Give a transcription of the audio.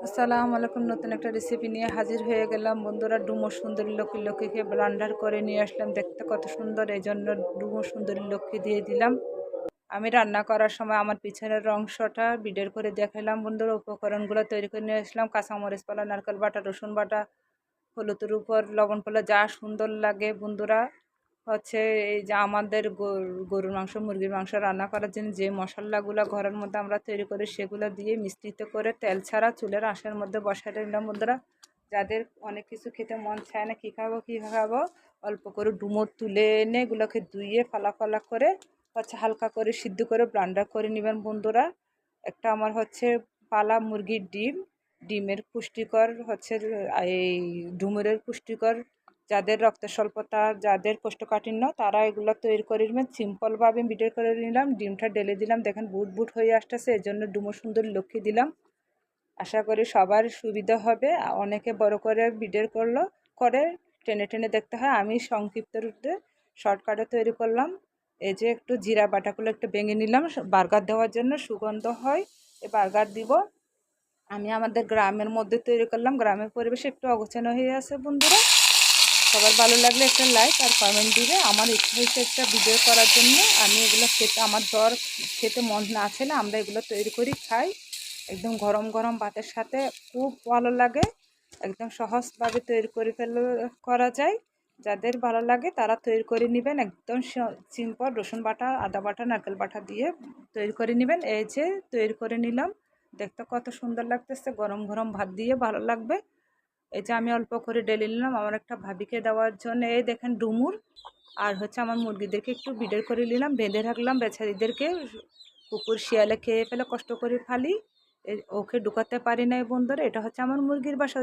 আসসালামু আলাইকুম। নতুন একটা রেসিপি নিয়ে হাজির হয়ে গেলাম বন্ধুরা। ডুমো সুন্দরী লক্ষ্মীকে ব্লান্ডার করে নিয়ে আসলাম। দেখতে কত সুন্দর, এই জন্য ডুমো সুন্দরী লক্ষ্মী দিয়ে দিলাম। আমি রান্না করার সময় আমার পিছনের অংশটা ভিডিও করে দেখালাম বন্ধুরা। উপকরণগুলো তৈরি করে নিয়ে আসলাম: কাঁচামরিচ পালা, নারকেল বাটা, রসুন বাটা, হলুদের উপর লবণ পালা, যা সুন্দর লাগে বন্ধুরা। এই যে আমাদের গরুর মাংস, মুরগির মাংস রান্না করার জন্য যে মশলাগুলো ঘরের মধ্যে আমরা তৈরি করি, সেগুলো দিয়ে মিশ্রিত করে তেল ছাড়া চুলের আঁশের মধ্যে বসাই দিলাম বন্ধুরা। যাদের অনেক কিছু খেতে মন চায় না, কী খাবো, অল্প করে ডুমো তুলে এনে এগুলোকে ধুয়ে ফালা ফালা করে হালকা করে সিদ্ধ করে ব্লান্ডার করে নেবেন বন্ধুরা। একটা আমার পালা মুরগির ডিমের পুষ্টিকর এই ডুমুরের পুষ্টিকর, যাদের রক্ত স্বল্পতা, যাদের কোষ্ঠকাঠিন্য, তারা এগুলো তৈরি করে নেবেন। সিম্পলভাবে ভিডিও করে নিলাম। ডিমটা ঢেলে দিলাম, দেখেন বুট বুট হয়ে আসতেছে, এর জন্য ডুমো সুন্দর লক্ষ্মী দিলাম। আশা করি সবার সুবিধা হবে। অনেকে বড় করে ভিডিও করে টেনে টেনে দেখতে হয়, আমি সংক্ষিপ্ত রূপে শর্টকাটে তৈরি করলাম। এই যে একটু জিরা বাটাগুলো একটু ভেঙে নিলাম বার্গার দেওয়ার জন্য, সুগন্ধ হয়। এই বার্গার দিব। আমি আমাদের গ্রামের মধ্যে তৈরি করলাম, গ্রামের পরিবেশে একটু অগোছানো হয়ে আছে বন্ধুরা। সবার ভালো লাগলে একটা লাইক আর কমেন্ট দিবে। আমার ইচ্ছা হয়েছে একটা ভিডিও করার জন্য। আমি এগুলো খেতে, আমার জ্বর খেতে মন না আছে না, আমরা এগুলো তৈরি করি খাই। একদম গরম গরম ভাতের সাথে খুব ভালো লাগে। একদম সহজভাবে তৈরি করে করা যায়। যাদের ভালো লাগে তারা তৈরি করে নেবেন। একদম সিম্পল, রসুন বাটা, আদা বাটা, নারকেল বাটা দিয়ে তৈরি করে নেবেন। এই যে তৈরি করে নিলাম, দেখতে কত সুন্দর লাগতেছে। গরম গরম ভাত দিয়ে ভালো লাগবে। এই যে আমি অল্প করে ঢেলে নিলাম আমার একটা ভাবিকে দেওয়ার জন্য। এই দেখেন ডুমুর। আর আমার মুরগিদেরকে একটু বিডের করে নিলাম, বেঁধে রাখলাম। বেচারিদেরকে কুকুর শিয়ালে খেয়ে ফেলে, কষ্ট করে ফালি, ওকে ঢুকাতে পারি না বন্ধুরা। এটা আমার মুরগির বাসা।